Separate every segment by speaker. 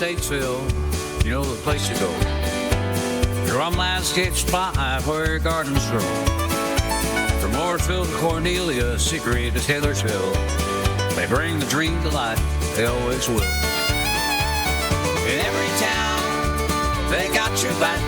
Speaker 1: Statesville, you know the place to go. Drum Landscape Supply, where your gardens grow. From Mooresville to Cornelia, Secret to Taylorsville, they bring the dream to life, they always will. In every town, they got your back.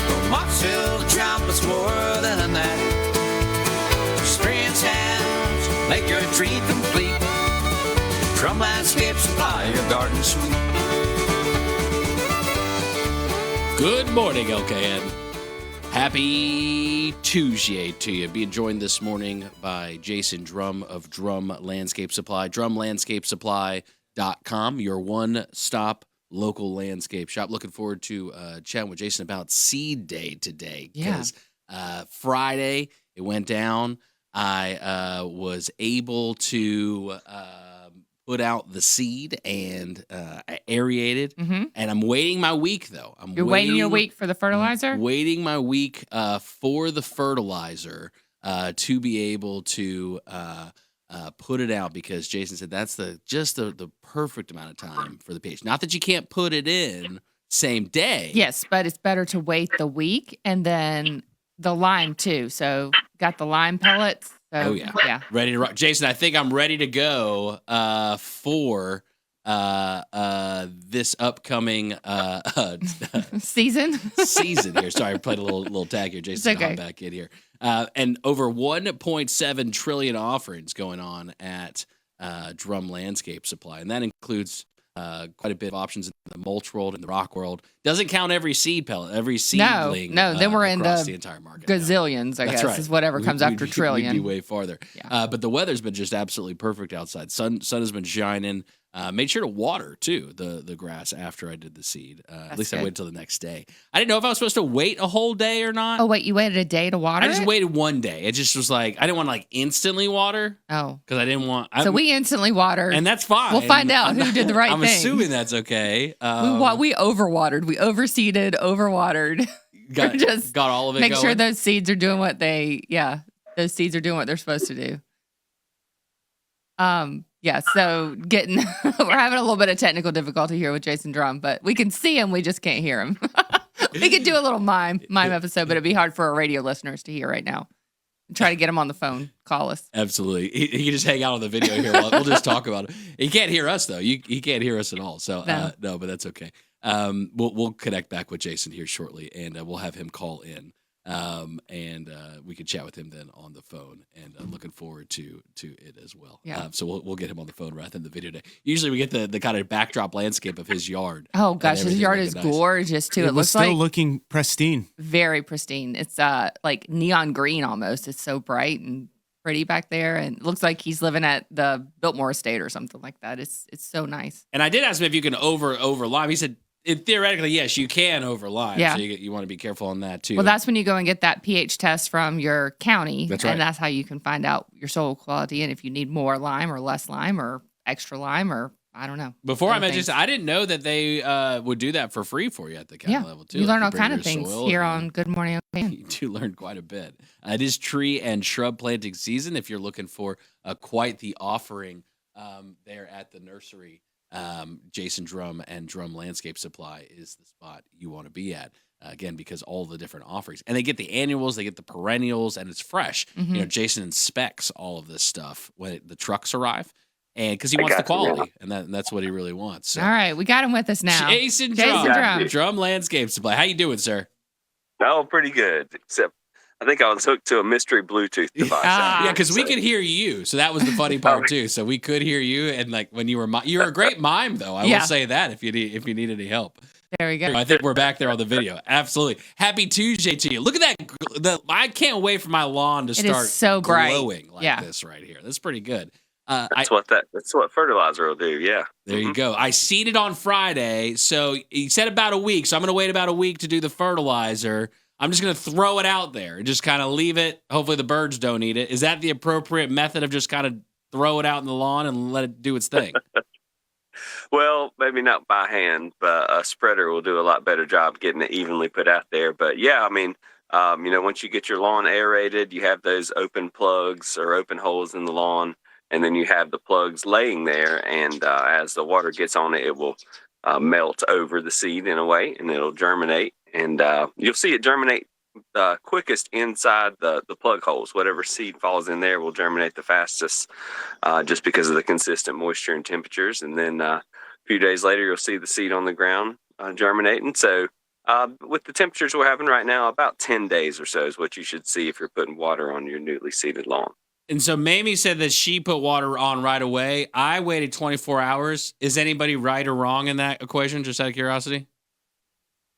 Speaker 1: From Moxville to Trumpets, more than that. Experience hands, make your dream complete. Drum Landscape Supply, your garden suite.
Speaker 2: Good morning, LKN. Happy Tuesday to you. Being joined this morning by Jason Drum of Drum Landscape Supply. DrumLandscapeSupply.com, your one-stop local landscape shop. Looking forward to chatting with Jason about Seed Day today. Because Friday, it went down. I was able to put out the seed and aerated, and I'm waiting my week, though.
Speaker 3: You're waiting your week for the fertilizer?
Speaker 2: Waiting my week for the fertilizer to be able to put it out, because Jason said that's just the perfect amount of time for the pH. Not that you can't put it in same day.
Speaker 3: Yes, but it's better to wait the week, and then the lime, too. So got the lime pellets. So, yeah.
Speaker 2: Ready to rock. Jason, I think I'm ready to go for this upcoming
Speaker 3: season
Speaker 2: here. Sorry, I played a little tag here. Jason, okay. Back in here. And over 1.7 trillion offerings going on at Drum Landscape Supply, and that includes quite a bit of options in the mulch world and the rock world. Doesn't count every seed pellet, every seedling.
Speaker 3: No, then we're in
Speaker 2: the entire market.
Speaker 3: Gazillions, I guess, right. Is whatever comes after trillion.
Speaker 2: We'd be way farther. Yeah. But the weather's been just absolutely perfect outside. Sun has been shining. Made sure to water, too, the grass after I did the seed. At least good. I waited until the next day. I didn't know if I was supposed to wait a whole day or not.
Speaker 3: Oh, wait, you waited a day to water
Speaker 2: I just waited one day. It just was like, I didn't want to instantly water.
Speaker 3: Oh.
Speaker 2: Because I didn't want...
Speaker 3: So we instantly watered.
Speaker 2: And that's fine.
Speaker 3: We'll find out who did the right thing.
Speaker 2: I'm assuming that's okay.
Speaker 3: We overwatered. We overseeded, overwatered.
Speaker 2: Got all of it
Speaker 3: Make
Speaker 2: going.
Speaker 3: sure those seeds are doing what those seeds are doing what they're supposed to do. Yeah, so we're having a little bit of technical difficulty here with Jason Drum, but we can see him, we just can't hear him. We could do a little mime episode, but it'd be hard for our radio listeners to hear right now. Try to get him on the phone. Call us.
Speaker 2: Absolutely. He can just hang out on the video here. We'll just talk about it. He can't hear us, though. He can't hear us at all. So, no, but that's okay. We'll connect back with Jason here shortly, and we'll have him call in. And we can chat with him then on the phone, and looking forward to it as well.
Speaker 3: Yeah.
Speaker 2: So we'll get him on the phone rather than the video day. Usually we get the kind of backdrop landscape of his yard.
Speaker 3: Oh gosh, his yard is gorgeous too. It looks
Speaker 4: still like looking pristine.
Speaker 3: Very pristine. It's like neon green almost. It's so bright and pretty back there, and it looks like he's living at the Biltmore Estate or something like that. It's so nice.
Speaker 2: And I did ask him if you can over lime. He said, theoretically, yes, you can over lime.
Speaker 3: Yeah.
Speaker 2: So you want to be careful on that, too.
Speaker 3: Well, that's when you go and get that pH test from your county.
Speaker 2: That's right.
Speaker 3: And that's how you can find out your soil quality and if you need more lime or less lime or extra lime or I don't know.
Speaker 2: Before I mentioned, I didn't know that they would do that for free for you at the county level, too.
Speaker 3: You learn all kind of things here on Good Morning OKN.
Speaker 2: You do learn quite a bit. It is tree and shrub planting season if you're looking for quite the offering there at the nursery. Jason Drum and Drum Landscape Supply is the spot you want to be at. Again, because all the different offerings. And they get the annuals, they get the perennials, and it's fresh.
Speaker 3: Mm-hmm.
Speaker 2: You know, Jason inspects all of this stuff when the trucks arrive. And because he wants the quality, and that's what he really wants. So.
Speaker 3: All right, we got him with us now.
Speaker 2: Jason Drum, Drum Landscape Supply. How you doing, sir?
Speaker 5: Oh, pretty good. Except I think I was hooked to a mystery Bluetooth device.
Speaker 2: Yeah, because we could hear you, so that was the funny part too. So we could hear you, and like when you were a great mime, though. I will say that if you need any help.
Speaker 3: There we go.
Speaker 2: I think we're back there on the video. Absolutely. Happy Tuesday to you. Look at that. I can't wait for my lawn to start
Speaker 3: so
Speaker 2: glowing like this right here. That's pretty good.
Speaker 5: That's what fertilizer will do. Yeah.
Speaker 2: There you go. I seeded on Friday, so he said about a week. So I'm going to wait about a week to do the fertilizer. I'm just going to throw it out there and just kind of leave it. Hopefully the birds don't eat it. Is that the appropriate method of just kind of throw it out in the lawn and let it do its thing?
Speaker 5: Well, maybe not by hand, but a spreader will do a lot better job getting it evenly put out there. But yeah, I mean, once you get your lawn aerated, you have those open plugs or open holes in the lawn, and then you have the plugs laying there. And as the water gets on it, it will melt over the seed in a way, and it'll germinate. And you'll see it germinate quickest inside the plug holes. Whatever seed falls in there will germinate the fastest, just because of the consistent moisture and temperatures. And then a few days later, you'll see the seed on the ground germinating. So with the temperatures we're having right now, about 10 days or so is what you should see if you're putting water on your newly seeded lawn.
Speaker 2: And so Mamie said that she put water on right away. I waited 24 hours. Is anybody right or wrong in that equation, just out of curiosity?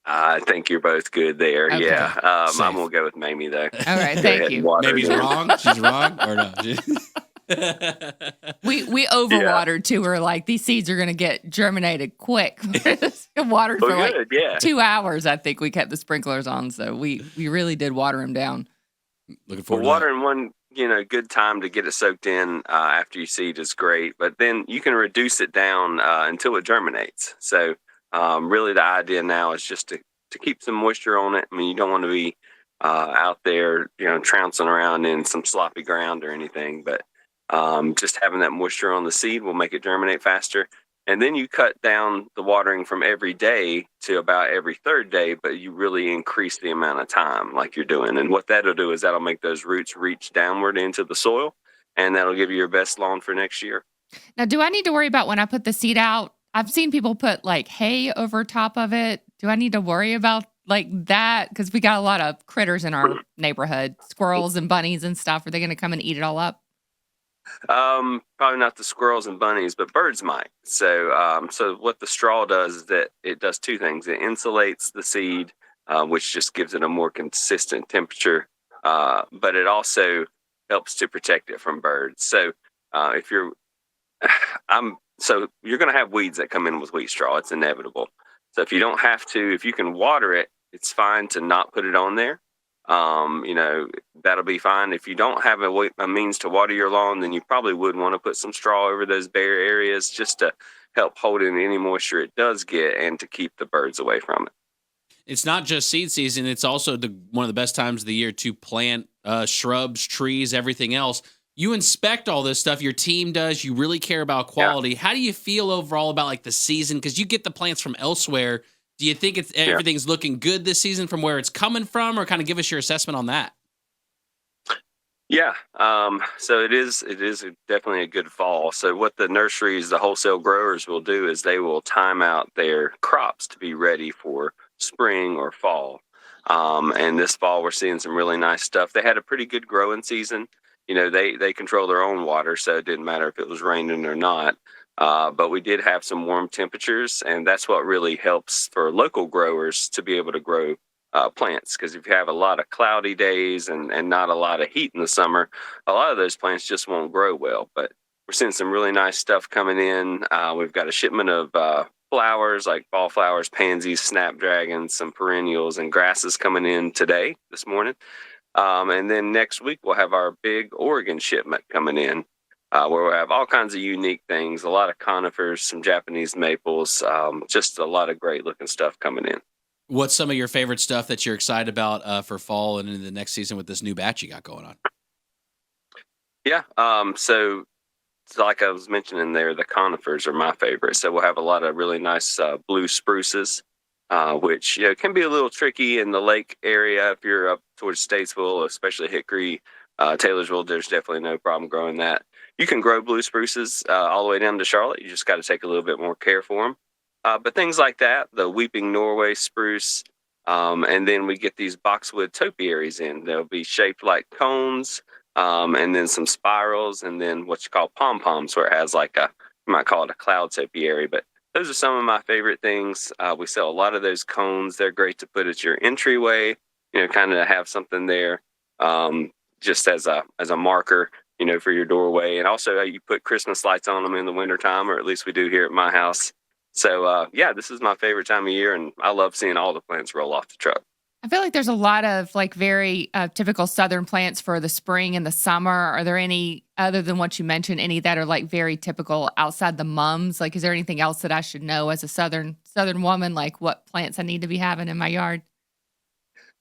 Speaker 5: I think you're both good there.
Speaker 3: Okay.
Speaker 5: Yeah. I'm
Speaker 2: Safe.
Speaker 5: going to go with Mamie, though.
Speaker 3: All right, thank you.
Speaker 2: Mamie's wrong? She's wrong? Or no?
Speaker 3: We overwatered too. We're like, these seeds are going to get germinated quick. Watered for like
Speaker 5: Good, yeah.
Speaker 3: 2 hours. I think we kept the sprinklers on, so we really did water them down.
Speaker 2: Looking
Speaker 5: Well,
Speaker 2: forward to
Speaker 5: watering one, good time to get it soaked in after you seed is great, but then you can reduce it down until it germinates. So really the idea now is just to keep some moisture on it. I mean, you don't want to be out there, trouncing around in some sloppy ground or anything, but just having that moisture on the seed will make it germinate faster. And then you cut down the watering from every day to about every third day, but you really increase the amount of time like you're doing. And what that'll do is that'll make those roots reach downward into the soil, and that'll give you your best lawn for next year.
Speaker 3: Now, do I need to worry about when I put the seed out? I've seen people put like hay over top of it. Do I need to worry about like that? Because we got a lot of critters in our neighborhood, squirrels and bunnies and stuff. Are they going to come and eat it all up?
Speaker 5: Probably not the squirrels and bunnies, but birds might. So what the straw does is that it does two things. It insulates the seed, which just gives it a more consistent temperature, but it also helps to protect it from birds. So if you're you're going to have weeds that come in with wheat straw. It's inevitable. So if you don't have to, if you can water it, it's fine to not put it on there. That'll be fine. If you don't have a means to water your lawn, then you probably would want to put some straw over those bare areas just to help hold in any moisture it does get and to keep the birds away from it.
Speaker 2: It's not just seed season. It's also one of the best times of the year to plant shrubs, trees, everything else. You inspect all this stuff. Your team does. You really care about quality. Yeah. How do you feel overall about like the season? Because you get the plants from elsewhere. Do you think everything's looking good this season from where it's coming from, or kind of give us your assessment on that?
Speaker 5: Yeah. So it is definitely a good fall. So what the nurseries, the wholesale growers will do is they will time out their crops to be ready for spring or fall. And this fall we're seeing some really nice stuff. They had a pretty good growing season. They control their own water, so it didn't matter if it was raining or not. But we did have some warm temperatures, and that's what really helps for local growers to be able to grow plants. Because if you have a lot of cloudy days and not a lot of heat in the summer, a lot of those plants just won't grow well. But we're seeing some really nice stuff coming in. We've got a shipment of flowers like fall flowers, pansies, snapdragons, some perennials, and grasses coming in this morning. And then next week we'll have our big Oregon shipment coming in. Where we'll have all kinds of unique things, a lot of conifers, some Japanese maples, just a lot of great looking stuff coming in.
Speaker 2: What's some of your favorite stuff that you're excited about for fall and in the next season with this new batch you got going on?
Speaker 5: Yeah. So like I was mentioning there, the conifers are my favorite. So we'll have a lot of really nice blue spruces, which can be a little tricky in the lake area if you're up towards Statesville, especially Hickory, Taylorsville. There's definitely no problem growing that. You can grow blue spruces all the way down to Charlotte. You just got to take a little bit more care for them. But things like that, the weeping Norway spruce, and then we get these boxwood topiaries in. They'll be shaped like cones, and then some spirals, and then what you call pom-poms, where it has like you might call it a cloud topiary. But those are some of my favorite things. We sell a lot of those cones. They're great to put at your entryway, kind of have something there just as a marker, for your doorway. And also you put Christmas lights on them in the wintertime, or at least we do here at my house. So, this is my favorite time of year, and I love seeing all the plants roll off the truck.
Speaker 3: I feel like there's a lot of like very typical Southern plants for the spring and the summer. Are there any, other than what you mentioned, any that are like very typical outside the mums? Like, is there anything else that I should know as a Southern woman, like what plants I need to be having in my yard?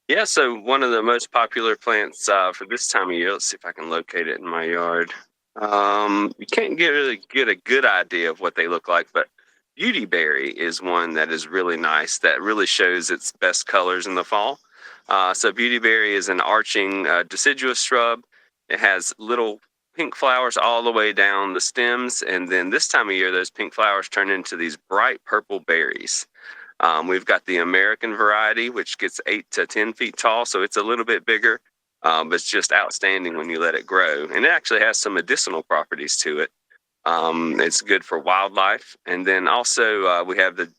Speaker 5: Yeah, so one of the most popular plants for this time of year, let's see if I can locate it in my yard. You can't really get a good idea of what they look like, but Beauty Berry is one that is really nice, that really shows its best colors in the fall. So Beauty Berry is an arching deciduous shrub. It has little pink flowers all the way down the stems, and then this time of year, those pink flowers turn into these bright purple berries. We've got the American variety, which gets 8 to 10 feet tall, so it's a little bit bigger, but it's just outstanding when you let it grow. And it actually has some medicinal properties to it. It's good for wildlife. And then also we have the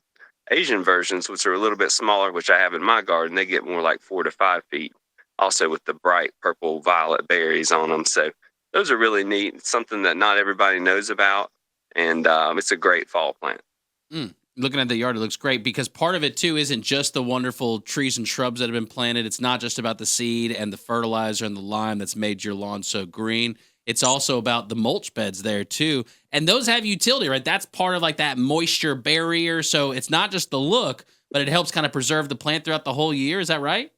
Speaker 5: Asian versions, which are a little bit smaller, which I have in my garden. They get more like 4 to 5 feet, also with the bright purple violet berries on them. So those are really neat. It's something that not everybody knows about, and it's a great fall plant.
Speaker 2: Looking at the yard, it looks great because part of it, too, isn't just the wonderful trees and shrubs that have been planted. It's not just about the seed and the fertilizer and the lime that's made your lawn so green. It's also about the mulch beds there, too. And those have utility, right? That's part of like that moisture barrier. So it's not just the look, but it helps kind of preserve the plant throughout the whole year. Is that right?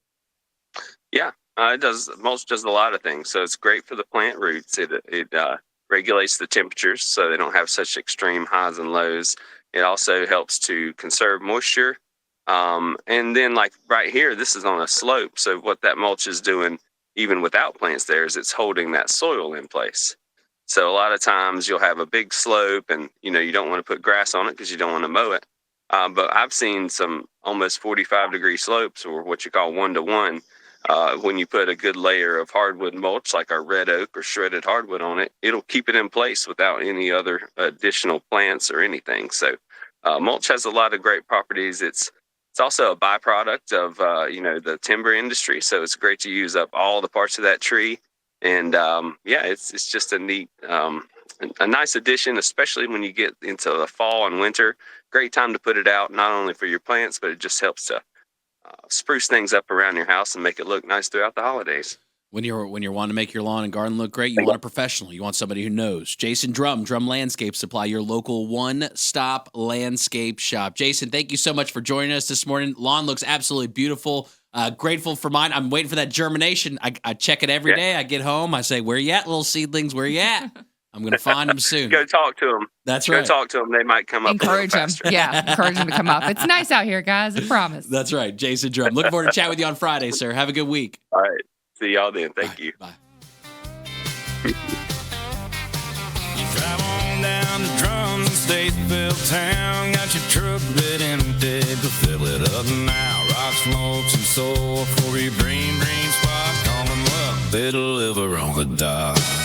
Speaker 5: Yeah, it does. Mulch does a lot of things. So it's great for the plant roots. It regulates the temperatures so they don't have such extreme highs and lows. It also helps to conserve moisture. And then like right here, this is on a slope. So what that mulch is doing, even without plants there, is it's holding that soil in place. So a lot of times you'll have a big slope and, you don't want to put grass on it because you don't want to mow it. But I've seen some almost 45-degree slopes, or what you call 1-to-1. When you put a good layer of hardwood mulch like our red oak or shredded hardwood on it, it'll keep it in place without any other additional plants or anything. So mulch has a lot of great properties. It's also a byproduct of the timber industry. So it's great to use up all the parts of that tree. And it's just a neat, a nice addition, especially when you get into the fall and winter. Great time to put it out, not only for your plants, but it just helps to spruce things up around your house and make it look nice throughout the holidays.
Speaker 2: When you're wanting to make your lawn and garden look great, you want a professional. You want somebody who knows. Jason Drum Landscape Supply, your local one-stop landscape shop. Jason, thank you so much for joining us this morning. Lawn looks absolutely beautiful. Grateful for mine. I'm waiting for that germination. I check it every day. I get home. I say, where you at, little seedlings? Where you at? I'm going to find them soon.
Speaker 5: Go talk to them.
Speaker 2: That's right.
Speaker 5: Go talk to them. They might come up.
Speaker 3: Encourage them. Yeah, encourage them to come up. It's nice out here, guys. I promise.
Speaker 2: That's right. Jason Drum. Looking forward to chat with you on Friday, sir. Have a good week.
Speaker 5: All right. See y'all then. Thank you.
Speaker 2: Bye.
Speaker 4: You drive on down to Drums, Statesville town. Got your truck bed empty, but fill it up now. Rocks, mulch, and soil for your green spot. Call them up. They deliver on the dot.